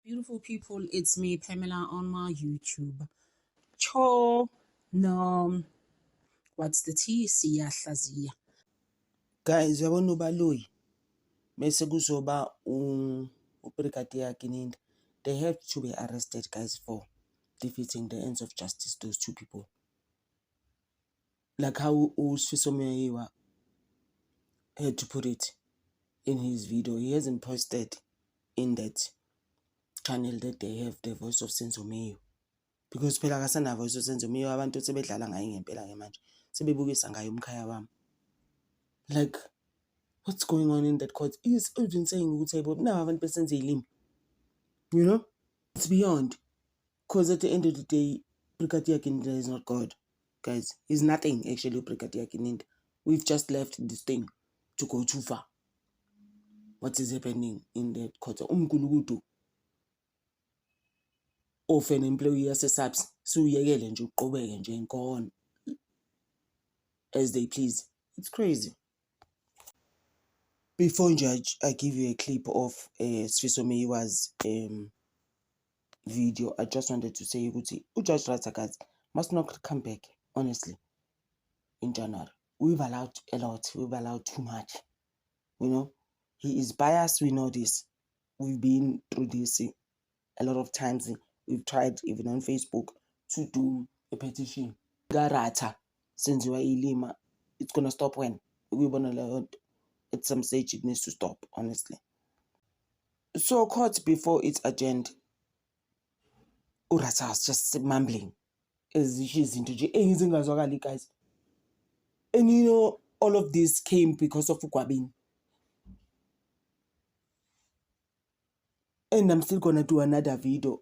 Beautiful people, it's me, Pamela, on my YouTube. Cho, no, what's the T? Siyahlaziya. Guys, yabona ubaloyi bese kuzoba uBrigadier Kininda. They have to be arrested, guys, for defeating the ends of justice, those two people. Like how Sifiso Meyiwa had to put it in his video. He hasn't posted in that channel that they have the voice of Senzo Meyiwa. Because phela kasana voice of Senzo Meyiwa abantu sebedlala ngayo ngempela ke manje. Sebebukisa ngayo umkhaya wami. Like, what's going on in that court? He's even saying now I haven't you know? It's beyond. Because at the end of the day, Brigadier Kininda is not God. Guys, he's nothing actually, Brigadier Kininda. We've just left this thing to go too far. What is happening in that court? Umgulugudu of an employee as a subs. So uyekele nje uqhubeke nje go on as they please. It's crazy. Before Judge, I give you a clip of Sifiso Meyiwa's video. I just wanted to say Judge Ratzakat must not come back, honestly, in January. We've allowed a lot. We've allowed too much. You know, he is biased. We know this. We've been through this a lot of times. We've tried, even on Facebook, to do a petition. Garata, since you are Ilima, it's going to stop when? We want to allow at some stage it needs to stop, honestly. So court before its agenda, Urata was just mumbling as she's into anything as well, guys. And you know, all of this came because of Ukwabin. And I'm still gonna do another video.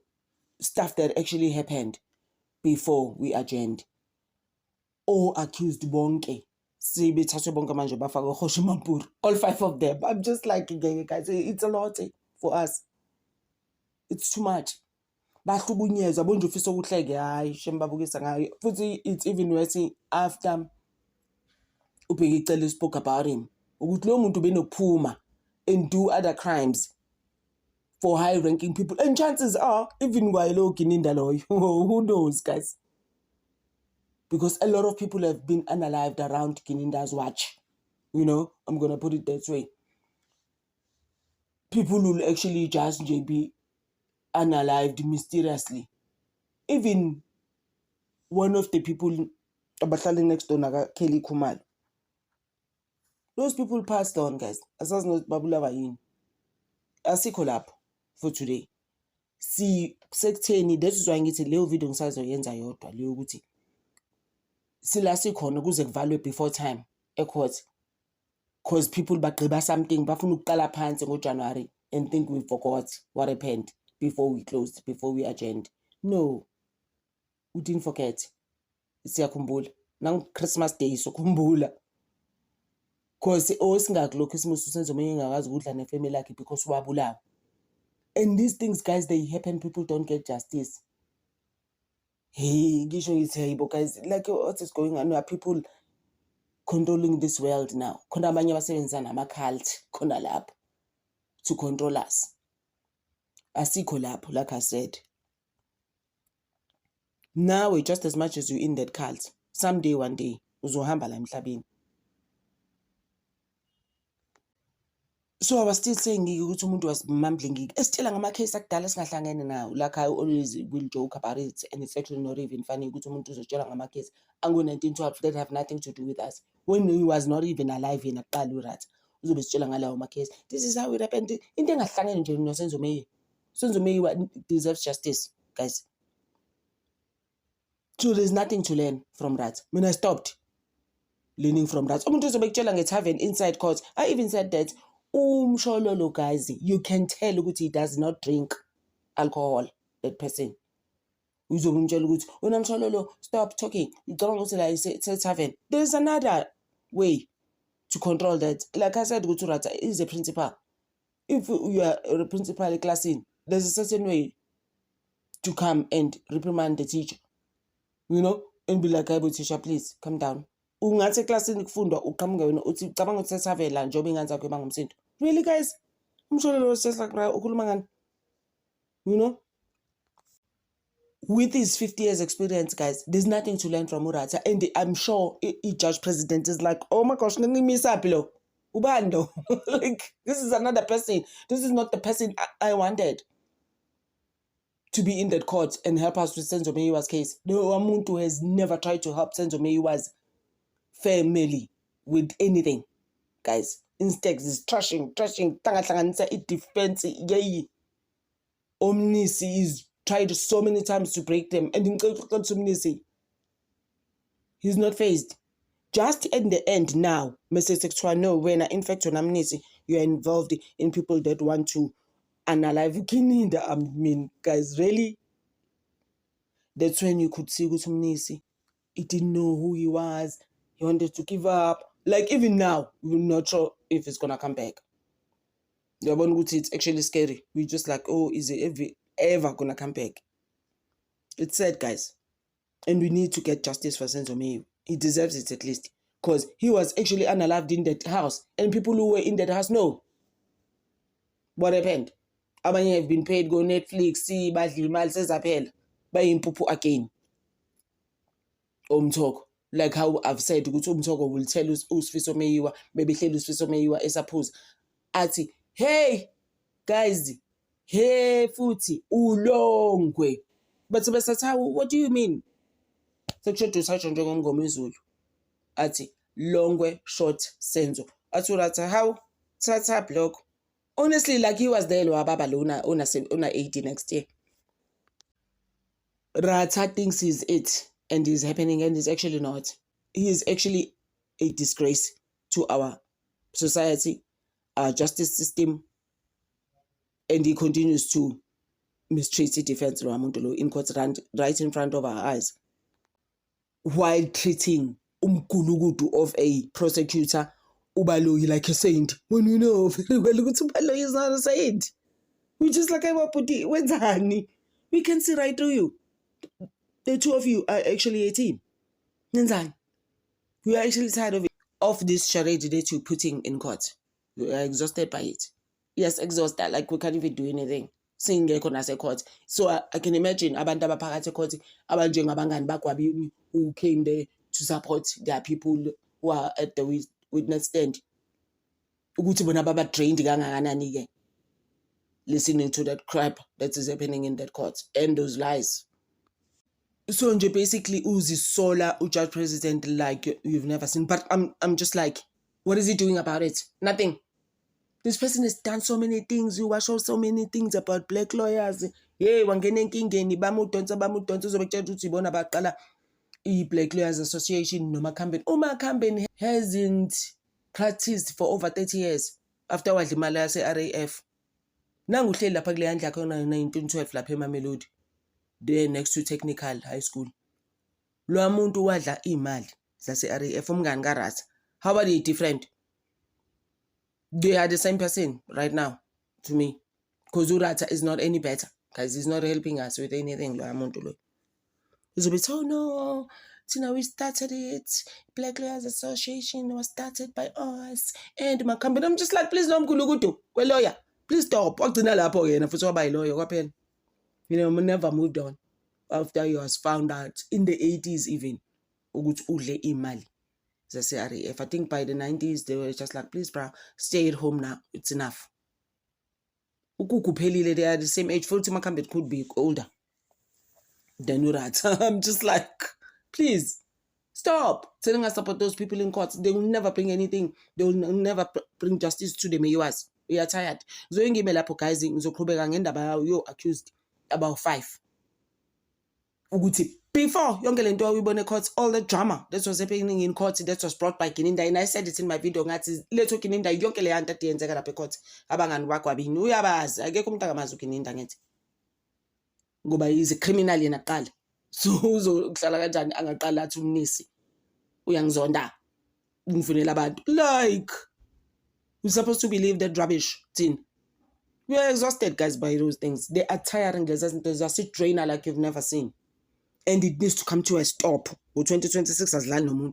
Stuff that actually happened before we adjourned. Or accused Bonke. All five of them. I'm just like, guys, it's a lot for us. It's too much. It's even worse after Ubhekicelo spoke about him. And do other crimes for high-ranking people. And chances are, even while Kininda, who knows, guys? Because a lot of people have been unalived around Kininda's watch. You know, I'm going to put it that way. People will actually just be unalived mysteriously. Even one of the people next door, Kelly Kumal. Those people passed on, guys. Asas not Babula Vayin. Asikolap for today. See, sekutheni that is why ngithi leyo video ngisazoyenza yodwa leyo ukuthi sila sikhona kuze kuvalwe before time ecourt, because people bagqiba something bafuna ukuqala phansi ngoJanuary and think we forgot what happened before we closed, before we adjourned. No, we didn't forget. Siyakhumbula nang Christmas Day sokhumbula, because singakulokho isimuso senzo menye ngakazi ukudla nefamily yakhe because wabulawa. And these things, guys, they happen. People don't get justice. Hey, guys, like what is going on? Are people controlling this world now? To control us. Like I said. Now, just as much as you're in that cult, someday, one day, uzohamba la emhlabeni. So I was still saying ukuthi umuntu was mumbling. Esitshela ngama-case akudala singahlangene nawo. Like I always will joke about it, and it's actually not even funny ukuthi umuntu uzotshela ngama-case ango-1912 that have nothing to do with us. When he was not even alive yena kuqala uRatha. Uzobe sitshela ngalawo ma-case. This is how it happened. Into engahlangene nje noSenzo Meyiwa. Senzo Meyiwa deserves justice, guys. So there's nothing to learn from Ratha. When I stopped learning from Ratha. Umuntu uzobe kutshela nge-tavern inside court. I even said that Shololo, guys, you can tell ukuthi he does not drink alcohol, that person. Shololo, stop talking. It's a tavern. There's another way to control that. Like I said, Ratha is a principal. If you are a principal class in, there's a certain way to come and reprimand the teacher. You know, and be like, teacher, please, come down. Ungathi classini kufundwa uqhamuke wena uthi ucabanga ukuthi sethavela njengoba inganza kweba ngomsindo. Really, guys? Umshololo sesakra ukhuluma ngani? you know. With his 50 years experience, guys, there's nothing to learn from Urata. And I'm sure Judge President is like, oh my gosh, Ubando. Like, this is another person. This is not the person I wanted to be in that court and help us with Senzo Meyiwa's case. No, Amuntu has never tried to help Senzo Meyiwa's family with anything, guys. Instead, he's trashing, defense, Omnisi is tried so many times to break them, and he's not phased. Just at the end now, Mr. Sexuano, when in fact on Amnesty, you are involved in people that want to analyze. I mean, guys, really? That's when you could see Amnesty. He didn't know who he was. He wanted to give up. Like, even now, we're not sure if it's gonna come back. It's actually scary. We're just like, oh, is it ever gonna come back? It's sad, guys. And we need to get justice for Senzo Meyiwa. He deserves it at least. Because he was actually unalived in that house. And people who were in that house know what happened. Abanye have been paid, go Netflix, see, badly mal says appel. Buy him pupu again. Talk. Like how I've said, Umtoko will tell us Usfiso Meyiwa, maybe tell Usfiso Meyiwa, I suppose. Ati, hey, guys, hey, futhi, ulongwe. But what do you mean? Section to such on Jongomizulu. Ati, longwe, short, senzo. Aturata, how? Tata block. Honestly, like he was there, Baba Luna, 80 next year. Rata thinks he's it, and it's happening, and it's actually not. He is actually a disgrace to our society, our justice system, and he continues to mistreat the defense Ramuntolo in court right in front of our eyes, while treating umgulugudu of a prosecutor Ubaloyi like a saint. When we know very well Ubaloyi is not a saint. We just like we can see right through you. The two of you are actually a team. We are actually tired of this charade that you're putting in court. We are exhausted by it. Yes, exhausted. Like we can't even do anything. Seeing a court. So I can imagine Abandaba Parate Court, Abangan Bakwabi, who came there to support their people who are at the witness stand. Listening to that crap that is happening in that court and those lies. So basically Uzi Sola, Judge President, like you've never seen. But I'm just like, what is he doing about it? Nothing. This person has done so many things. You watch so many things about black lawyers. Hey, Black Lawyers Association, Noma Kamben. Uma Kamben hasn't practiced for over 30 years after what the Malaya say RAF. Nangu hlela pha kule handla khona 1912 lapha eMamelodi. There next to Technical High School. Lo muntu wadla imali zase RAF umngani kaRata. How are they different? They are the same person right now to me. Because Urata is not any better. Guys, he's not helping us with anything. Lo muntu lo. He's a bit, oh no, we started it. Black Lawyers Association was started by us. And my company, I'm just like, please don't go lawyer. Please stop. You know, we never moved on after you was found out in the 80s even. I think by the 90s they were just like, please, bro, stay at home now. It's enough. They are the same age. It could be older than Urata. I'm just like, please stop telling us about those people in court. They will never bring anything. They will never bring justice to the Meyiwas. We are tired. You're accused about 5. Before we in court, all the drama that was happening in court that was brought by Kininda, and I said it in my video. Let's Kininda, Yonkele and the Enzaka court. Abangan Wakwabi, Nuyabaz, I get Kumtamazu Kininda. Go by is a criminal in a cal. So Xalagan Angakala to Nisi. Uyangzonda. Like, we're supposed to believe that rubbish thing. We are exhausted, guys, by those things. They are tiring. There's a sit trainer like you've never seen. And it needs to come to a stop. 2026 has land no moon.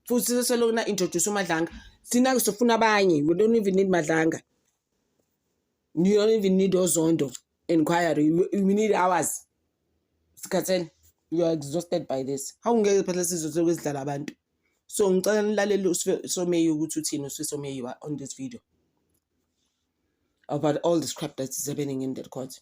Futhi selona introduce uMadlanga. Sina kusofuna abanye. We don't even need Madlanga. You don't even need Ozondo. inquiry. We need hours. Sikathele, you are exhausted by this. How ngeke phela sizothola kwesidlala abantu? So ngicela nilalele uSoMeyi ukuthi uthini uSoMeyi on this video about all this crap that is happening in that court.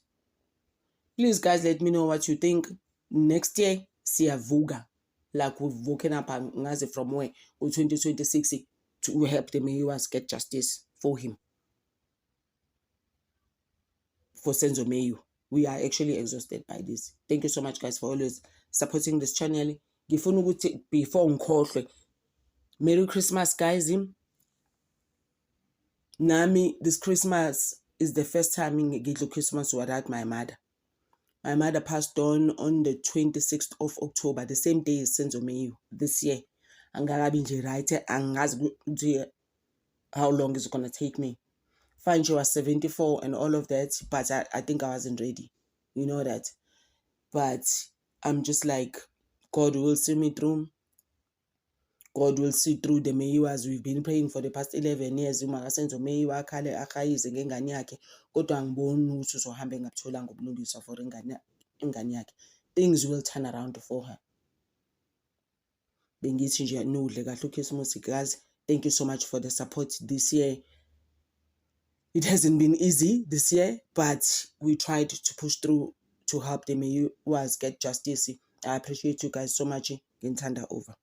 Please guys, let me know what you think. Next year siyavuka, like we've woken up ngaze from where 2026 to help the Meyiwas get justice for him, for Senzo Meyi. We are actually exhausted by this. Thank you so much guys for always supporting this channel. Ngifuna ukuthi before ngikhohlwe, Merry Christmas guys. Nami, this Christmas is the first time ngidla Christmas without my mother. My mother passed on the 26th of October, the same day as Senzo Meyi this year. Angakabi nje right, angazi how long is it gonna take me. Fine, she was 74 and all of that, but I think I wasn't ready. You know that. But I'm just like, God will see me through. God will see through the Meyiwas. We've been praying for the past 11 years. Senzo Meyi akhale akhayize ngengane yakhe, kodwa angiboni ukuthi uzohambe ngakuthola ngobulungiswa for ingane yakhe. Things will turn around for her. Bengithi nje nudle kahle uChristmas guys. Thank you so much for the support this year. It hasn't been easy this year, but we tried to push through to help the Meyiwas get justice. I appreciate you guys so much. Ngithanda over.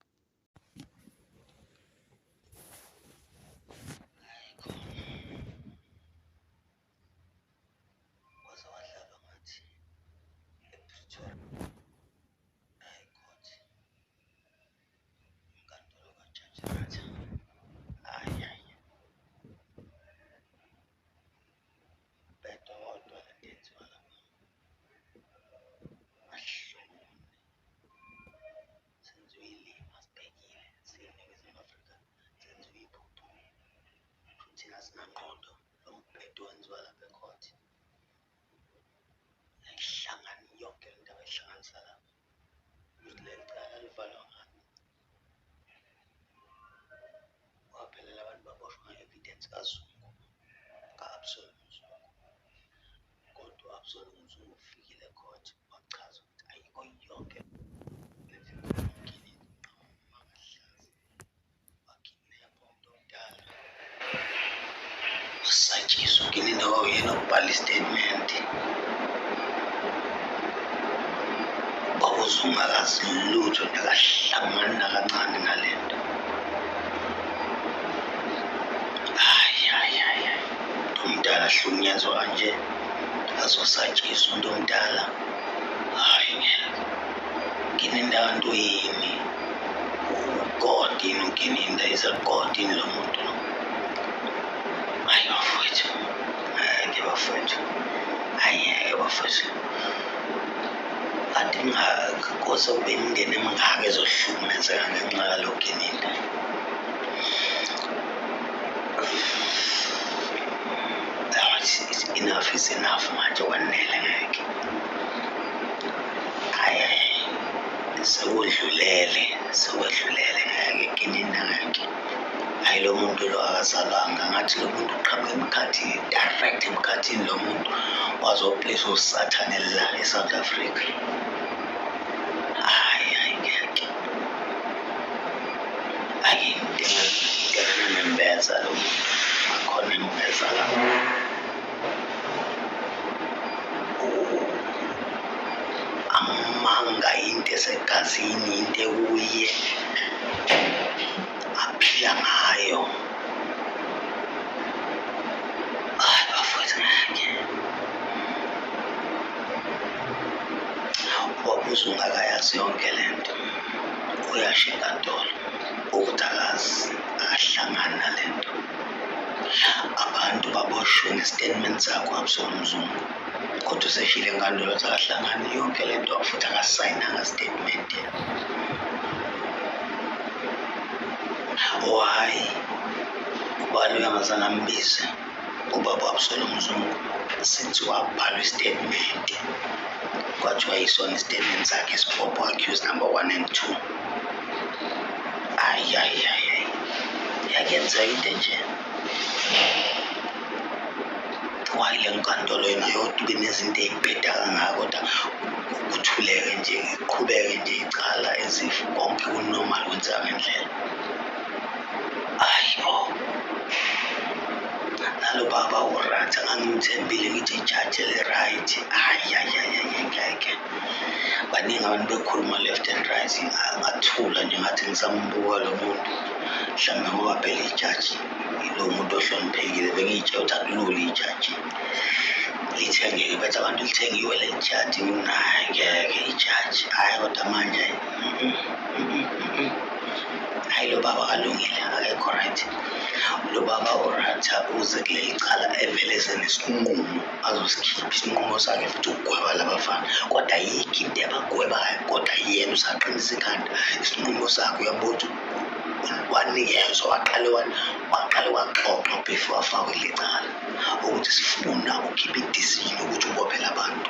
Satshiswa kini ndawo yena ubhala istatement kwakuzungakazi lutho ndakahlangana nakancane ngalento. Umdala hlunyezwa kanje azosatshiswa umuntu omdala. Hayi ngeke kini ndawo nto yini God yini ukininda isa God yini lo muntu lo. Hayi bafowethu, ngeke bafowethu, hayi bafowethu. Kanti ngakose ube imindeni emingaka ezohlukumezeka ngenxa yalokho kininda. Enough is enough manje kwanele ngeke. Hayi sekwedlulele ngeke kininda ngeke. Hayi lo muntu lo akazalanga ngathi lo muntu uqhamuka emkhathini, direct emkhathini lo muntu wazoplace usathane la eSouth Africa. Hayi ngeke. Ngeke nembeza lo muntu. Akhona imbeza la. Amanga into esegazini, into ekuye aphila ngayo. Hayi bafowethu ngeke. Wabuza ungakayazi yonke lento. Uyasho enkantolo ukuthi akahlangani nalento. Abantu baboshwe nestatement sakho Absolute Mzungu. Kodwa useshile enkantolo ukuthi akahlangani yonke lento futhi akasayinanga statement. Why? Ubani uyamazana ambize ubaba Absolute Mzungu since wabhala istatement. Kwathiwa yisona istatement sakhe isibopho accused number 1 and 2. Yakenza into nje. why le nkantolo ingayodwa ube nezinto ey'bheda kangaka kodwa kuthuleke nje iqhubeke nje icala ezifu konke kunormal kwenzeka ngendlela. Hayi bo, nalo baba uRatha ngangimthembile ngithi ijaji eli-right. Ngeke baningi abantu bekhuluma left and right, ngathula nje ngathi ngisambuka lo muntu mhlawumbe ngoba phela ijaji ilo muntu ohloniphekile. Bengiyitshela ukuthi akulula ijaji lithengeke, bethi abantu lithengiwe leli jaji. Hayi ngeke ijaji, hhayi kodwa manje hayi lo baba kalungile, akekho right. Lo baba uRatha uze kuleli cala evele senesinqumo azosikhipha isinqumo sakhe futhi ukugweba labafana, kodwa ayikho into abagwebayo, kodwa yena usaqinisa ikhanda. Isinqumo sakhe uyabona wanikezwa, waqale waxoxa before afakwe le cala ukuthi sifuna ukhiphe idisini ukuthi ubophele abantu,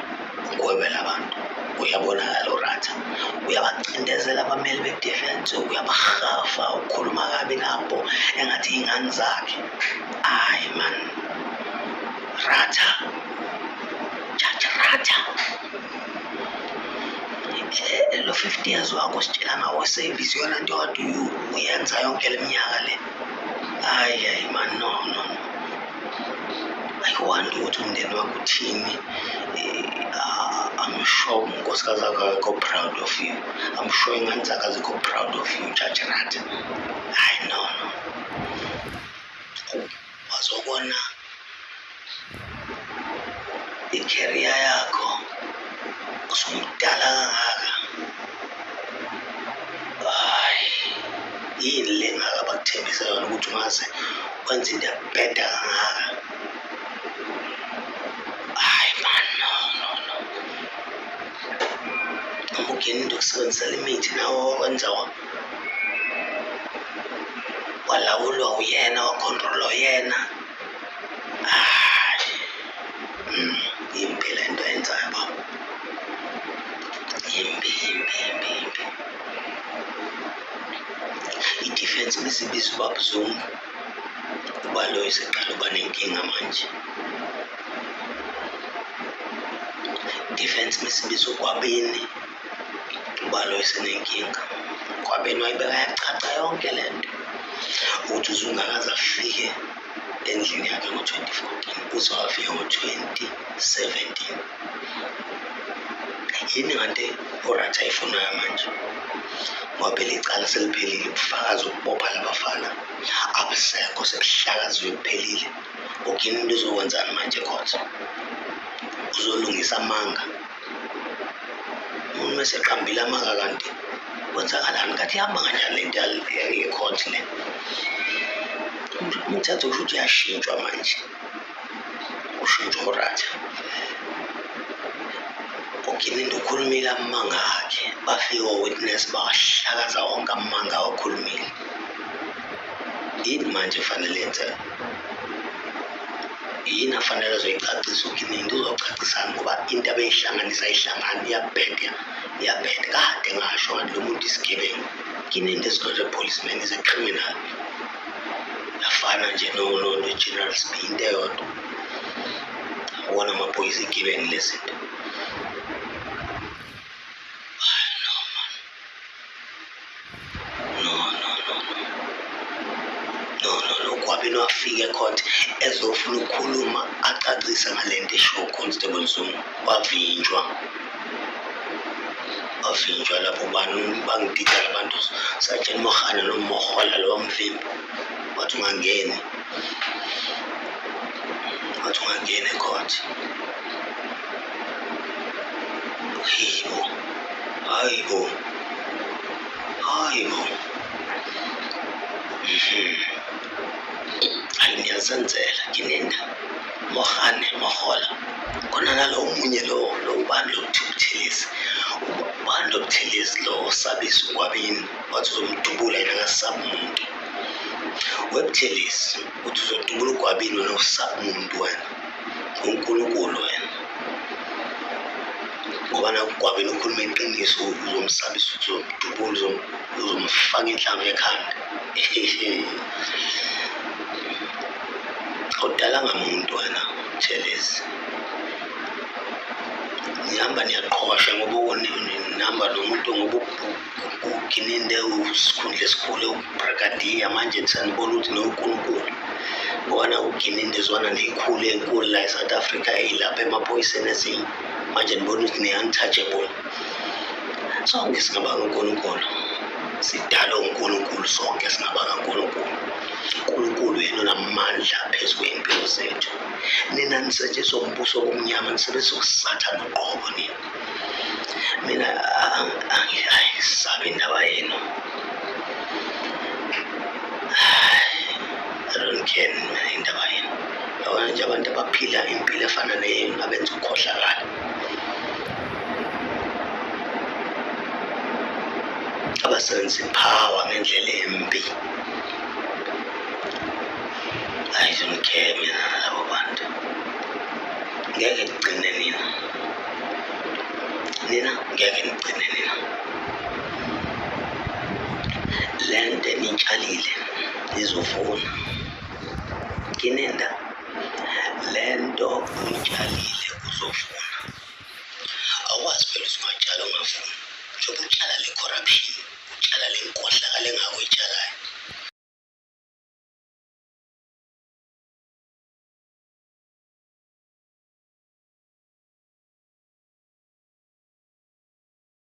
ugwebele abantu. Uyabonakala uRatha uyabacindezela abameli be-defense, uyabahafa, ukhuluma kabi nabo engathi iy'ngane zakhe. Hayi man, Ratha, Judge Ratha, lo 50 years wakho sitshela ngawo service, yona nto kade uyenza yonke le minyaka le. Hayi man, no. Ayiwandi ukuthi umndeni wakho uthini. I'm sure unkosikazi wakho akekho proud of you. I'm sure ingane zakhe azikho proud of you, Judge Ratha. Hayi no. Wazobona i-career yakho usumdala kangaka. Hayi, yini le ngaka bakuthembisa yona ukuthi ungaze wenza into ebheda kangaka? Hayi man, no. Ungena into yokusebenzisela imithi nawo wakwenza walawulwa uyena, wakhontrolwa uyena. Hayi, yimbi le nto yenzayo baba, yimbi. I-defense bisibiza ubaba Zungu, uba lo iseqala uba nenkinga manje. Defense bisibiza uGwabini, uba lo isenenkinga. Gwabini wayibeka yacaca yonke le nto ukuthi uZungu akaze afike endlini yakhe ngo-2014, uze wafika ngo-2017. Yini kanti uRatha ayifunayo manje? Ngoba phela icala seliphelile, ubufakazi ukubopha labafana abusekho, sekuhlakaziwe kuphelile. Yini into uzokwenzani manje court? Uzolungisa amanga? Umuntu meseqambile amanga kanti kwenzakalani? Kathi ihamba kanjani le nto ye-court le? Umthetho usho ukuthi uyashintshwa manje, ushintshwa uRatha. Yini into ukhulumile amanga akhe, bafika o-witness bawahlakaza wonke amanga awakhulumile. Yini manje fanele yenze? Yini afanele azoyicacisa ukuthi into uzocacisana ngoba into abeyihlanganisa ayihlangani, iyabheda. Kade ngasho kanti lo muntu isigebengu. Yini into is-not a policeman, is a criminal. Afana nje no-General Smith, into eyodwa. Wona amaphoyisa igebengu lezinto. Gwabini wafika ecourt ezofuna ukukhuluma acacisa ngale nto esho uConstable Zungu, wavinjwa lapho bangididela abantu, Sergeant Mohana noMohola lo wamvimba, wathi ungangeni ecourt. Hayibo. Hayi ngiyazenzela nginenda Mohola khona nalo omunye lo ubani loButhelezi lo osabisa uGwabini, wathi uzomdubula yena ngasaba umuntu. WeButhelezi uthi uzodubula uGwabini wena usaba umuntu wena, uNkulunkulu wena. Ngoba na uGwabini ukhuluma iqiniso, uzomsabisa ukuthi uzomdubula, uzomfaka inhlangu ekhanda. awudalanga muntu wena Thelezi. Ngihamba niyaqhosha ngoba unihamba nomuntu ngoba ugininde usikhundla esikhulu ubrigadier manje nisanibona ukuthi noNkulunkulu. Bona ugininde zwana nezikhulu ezinkulu la eSouth Africa elapha emaphoyiseni ezinye. Manje nibona ukuthi ni-untouchable. Sonke singaba kaNkulunkulu. Sidalwe uNkulunkulu sonke singaba kaNkulunkulu. uNkulunkulu yena unamandla phezu kwempilo zethu. Nina nisetshenziswa umbuso omnyama nisebenzisa usathana uqobo nina. Mina angisabi indaba yenu. I don't care indaba yenu. Yabona nje abantu abaphila impilo efana neyenu abenza ukukhohlakala. Abasebenzisa ipower ngendlela embi. I don't care mina labo bantu. Ngeke ngigcine nina. Ngeke ngigcine nina. Lento enitshalile izovuna. Kinenda lento unitshalile uzovuna. Awazi phela usingatshala ungavuna. Njengoba utshala le corruption, utshala le nkohlakalo engakuyitshalayo.